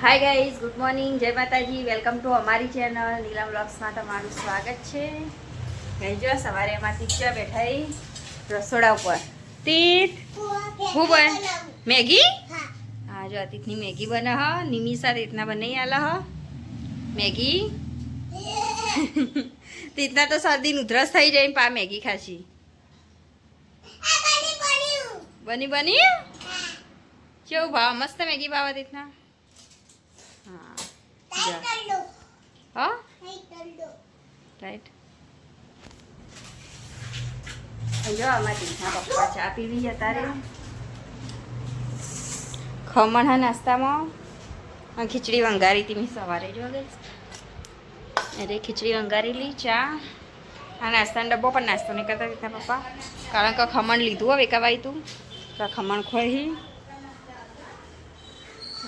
Hi guys, good morning, જય માતાજી. Welcome to અમારી ચેનલ નીલમ વ્લોગ્સમાં તમારું સ્વાગત છે. ગાઈઝ જો સવારે એમાંથી ચા બેઠા રસોડા ઉપર. તીત હું બન મેગી? હા જો તીતની મેગી બને હ. નિમિષા રીતના બનાવી આલા હ મેગી. તીતના તો શરદી ઉધરસ થઈ જાય પા મેગી ખાશી. બની બની કેવું ભાવ? મસ્ત મેગી ભાવ રીતના. હા રાઈટ. જો આમાં તીતના પપ્પા ચા પીવી જતા રે. ખમણ હા નાસ્તામાં ખીચડી વંગારી હતી મેં સવારે. જો ગઈ અરે ખીચડી વંગારી લી, ચા આ નાસ્તાનો ડબ્બો પણ નાસ્તો નહીં કરતા તીતના પપ્પા, કારણ કે ખમણ લીધું હવે એકાવાય તું તો ખમણ ખોઈ.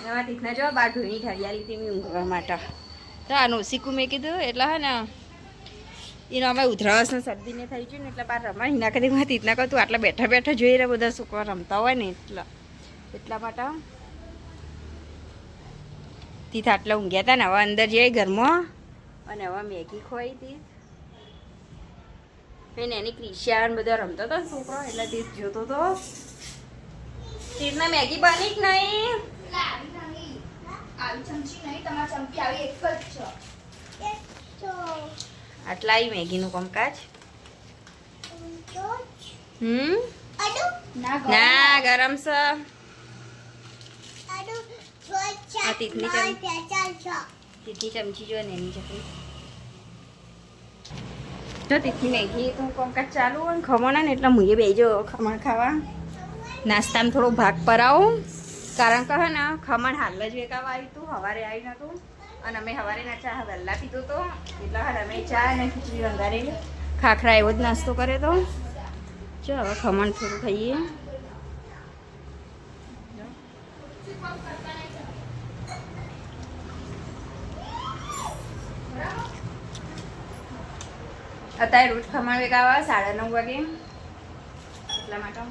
એમાં તીતના જો બાર ધોઈની ઠળિયાલી હતી મેં ઊંઘવા માટે. તો આનું શીખું મેં કીધું એટલે હે ને એનો અમે ઉધરસ ને શરદીને થઈ ગયું ને એટલે બાર રમવા એના કદી હું તીતના કહું તું આટલા બેઠા બેઠા જોઈ રહ્યા બધા છોકરા રમતા હોય ને એટલા માટે તીત આટલા ઊંઘ્યા હતા ને હવે અંદર જઈએ ઘરમાં અને હવે મેગી ખોઈ હતી. એને એની ક્રિશિયાન બધા રમતો હતો છોકરો એટલે તીત જોતો હતો. તીતના મેગી બની જ નહીં. આટલા આવી મેગીનું કામકાજ. ના ગરમ છે. તીતની ચમચી જો ને એની ચકલી જો તીતની મેગી તો કામકાજ ચાલુ હોય ને ખમણ ને એટલે મુએ બેજો ખમણ ખાવા. નાસ્તામાં થોડો ભાગ પર આવું કારણ કે હે ને ખમણ હાલ જ વેકાવા આવ્યું હતું, સવારે આવી નહોતું અને અમે સવારે ના ચા વહેલા પીધો હતો એટલે હા અમે ચા અને ખીચડી વંગારેલી ખાખરા એવો જ નાસ્તો કર્યો તો. જો હવે ખમણ થોડું ખાઈએ. અત્યારે રોજ ખમણ વેકાવા 9:30 વાગે એટલા માટે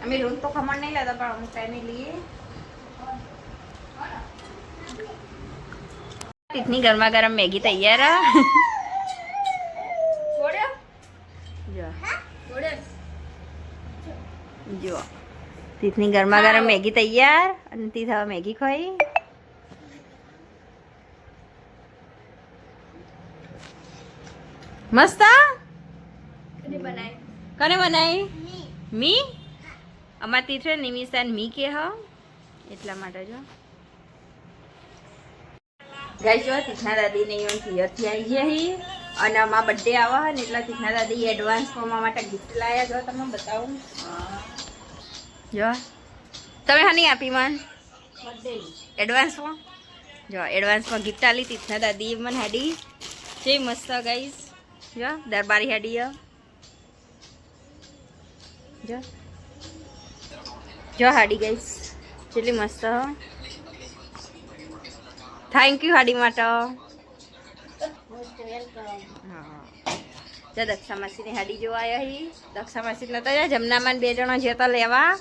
અમે રોજ તો ખમણ નહીં લેતા પણ અમુક ટાઈમે લઈએ. તીતની ગરમા ગરમ મેગી તૈયાર. જો તીતની ગરમા ગરમ મેગી તૈયાર અને તીત હવે મેગી ખાઈ. મસ્ત. કને બનાવી? મી. અમાર તીથે નિમિષાન મી કે હ એટલા માટે જો ગાઈસ જો તીથના દાદીને ઈવન પિયરથી આવી ગયા અને અમાર બર્થડે આવે ને એટલે તીથના દાદી એડવાન્સ ફોર્મા માટે ગિફ્ટ લાયા. જો તમને બતાવું જો તમે હાની આપી મન એડવાન્સમાં. જો એડવાન્સમાં ગિફ્ટ આલી તીથના દાદી મને હાડી જે મસ્ત ગાઈસ. જો દરબારી હાડી જો જો હાડી ગઈશ કેટલી મસ્ત. થેન્ક યુ હાડી માટે. હા જો દક્ષા માસીની હાડી જોવા આવ્યા હી. દક્ષા માસી નતા જમનામાં 2 જણા જતા લેવા.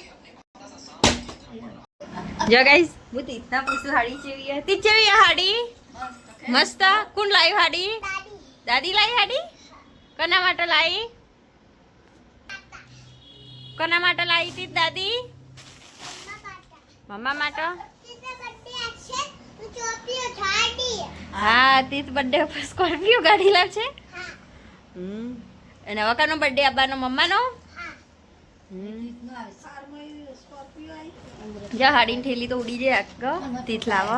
જો ગાઈસ હું તીતના પૂછું હાડી ચેવી હે. તીત ચેવી હે હાડી? મસ્ત. કોણ લાવ્યું હાડી? દાદી લાવી હાડી? કોના માટે લાવી? કોના માટે લાવી તીત દાદી? મમ્મા માટે. હા તીત બર્થડે ઉપર સ્કોર્પિયો ગાડી લાવશે. અને હવે કાનો બર્થડે આબાનો? મમ્માનો. જા હાડીની ઠેલી તો ઉડી જાય આગ તીત લાવો.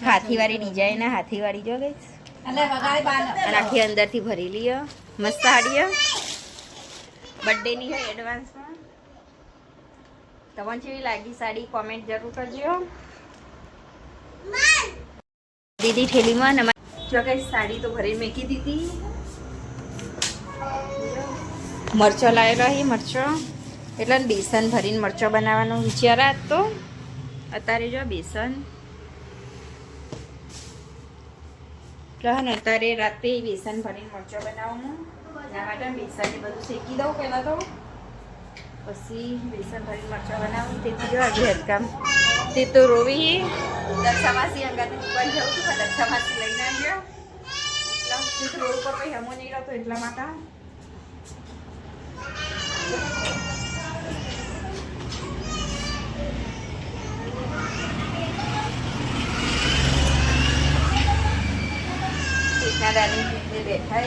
હાથીવાળી ડિઝાઇન હાથીવાળી જો ગઈ આખી અંદરથી ભરેલી હ મસ્ત હાડી. બર્થડે ની હે એડવાન્સમાં. તમને કેવી લાગી સાડી કોમેન્ટ જરૂર કરજો. દીદી ઠેલીમાં જો કઈ સાડી તો ભરી મેકી દીધી. મરચો લાવેલો અહીં મરચો એટલે બેસન ભરીને મરચો બનાવવાનો વિચાર તો અત્યારે જો બેસન એટલે ને અત્યારે રાતે બેસન ભરીને મરચો બનાવવાનું. એના માટે બેસનને બધું શેકી દઉં પહેલાં તો પછી બેસન ભરી મરચાં બનાવું તેથી જો આજે હેડકામ તે તો રોવી દક્ષામાસી અંગાથી દુકાન જવું છું પણ દક્ષામાસી લઈને આવ્યો એટલા રોડ ઉપર કંઈ હમો નહીં રહેતો એટલા માટે બેઠા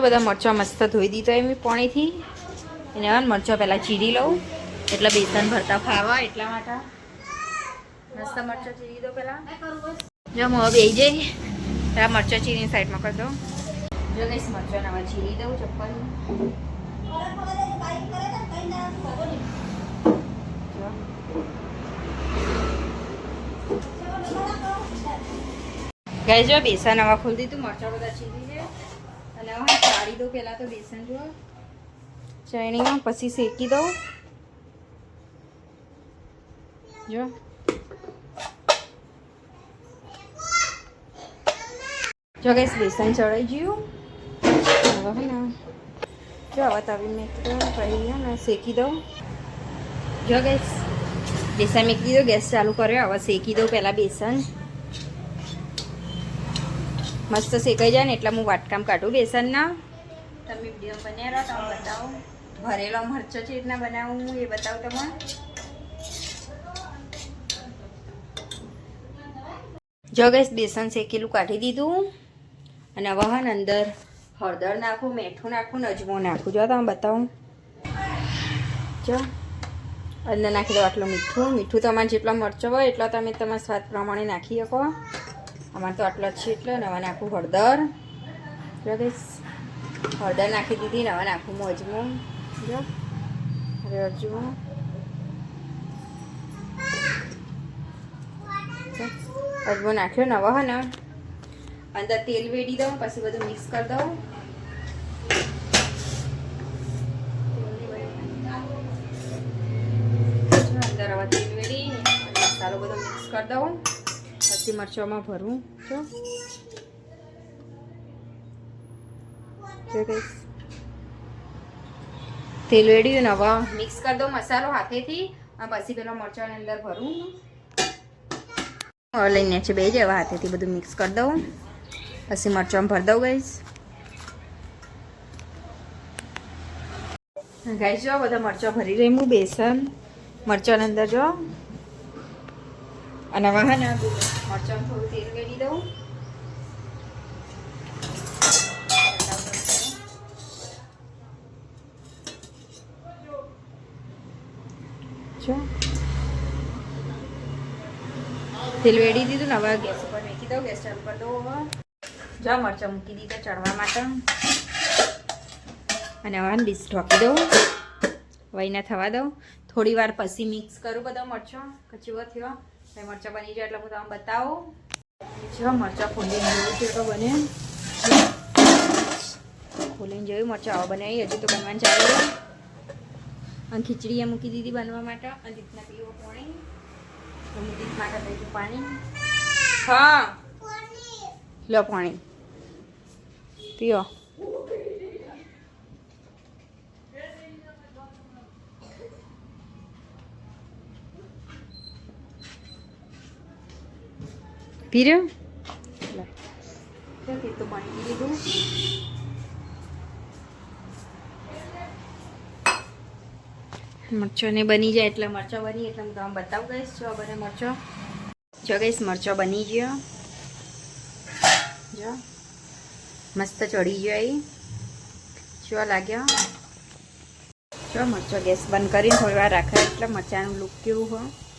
બધા મરચાં મસ્ત ધોઈ દીધા એમ પાણીથી એને મરચાં પહેલાં ચીરી લઉં એટલે બેસન ભરતા ખાવા એટલા માટે મસ્ત મરચાં ચીરી દો પહેલાં જો હવે બેસી જઈ ત્યાં મરચાં ચીરીની સાઈડમાં કરી દઉં જો કઈશ મરચાં હવે ચીરી દઉં ચપ્પલ ગાય જો બેસન હવા ખોલી દીધું મરચાં બધા ચીરી છે અને હવે ચાળી દઉં પહેલાં તો બેસન જો ચાણીમાં પછી શેકી દઉં જો જો ગઈશ બેસન ચડાઈ ગયું હવે હે ને જો હવે તવી મેકી દઉં પછી ને શેકી દઉં જો ગઈશ બેસન મેકી દીધો ગેસ ચાલુ કર્યો હવે શેકી દઉં પહેલાં બેસન મસ્ત શેકાઈ જાય ને એટલે હું વાટકામ કાઢું બેસનના તમે વિડીયો બનાવ્યા તમે બતાવો ભરેલો મરચો છે રીતના બનાવું એ બતાવું તમે જો ગઈશ બેસન શેકેલું કાઢી દીધું અને હવે હા અંદર હળદર નાખું મીઠું નાખું અજમો નાખું જો તમે બતાવું જો અંદર નાખી દો આટલું મીઠું તમારે જેટલો મરચો હોય એટલો તમે તમારા સ્વાદ પ્રમાણે નાખી શકો અમારે તો આટલો જ છે એટલે નવા નાખું હળદર જો ગઈશ હળદર નાખી દીધી નવા નાખું અજમો જો હવે અજમો અજમો નાખ્યો નવો હે ને અંદર તેલ વેડી દઉં પછી બધું મિક્સ કરી દઉં અંદર હવે તેલ વેડી મસાલો બધો મિક્સ કરી દઉં પછી મરચાંમાં ભરું જો તેલ વેડ્યું ને હવે મિક્સ કરી દઉં મસાલો હાથેથી અને પછી પેલો મરચાંની અંદર ભરું હવે લઈને છે બે જ હાથેથી બધું મિક્સ કરી દઉં પછી મરચાં ભરી દઉં ગાઈસ જો બધા મરચાં ભરી રહી હું બેસન મરચાંની અંદર જો અને હવે ને મરચાં થોડું તેલ વેડી દઉં જો તેલ વેડી દીધું ને હવે ગેસ ઉપર મૂકી દઉં ગેસ ચાલુ કરી દઉં હવે જો મરચાં મૂકી દીધા ચડવા માટે અને હવે ડીશ ઢોકી દઉં વહીને થવા દઉં થોડી વાર પછી મિક્સ કરું બધા મરચાં કચુઓ થયો મરચાં બની જાય એટલે હું તમને બતાવું જો મરચાં ફોલીને જોયું છે તો બને ફોલીને જોયું મરચાં આવા બનાવી હજુ તો બનવાનું ચાલુ અને ખીચડી એ મૂકી દીધી બનવા માટે અને રીતના પીવો પાણી રીત માટે પીવું પાણી હા લો પાણી પીઓ પી રહ્યો તો પાણી પી લીધું મરચાં બની જાય એટલે મરચાં બની એટલે હું તમને બતાવું ગઈશ જો બને મરચાં જો ગઈશ મરચાં બની ગયો જો મસ્ત ચડી ગયો જો લાગ્યો જો મરચાં ગેસ બંધ કરીને થોડી વાર રાખાય એટલે મરચાંનું લુક કેવું હોય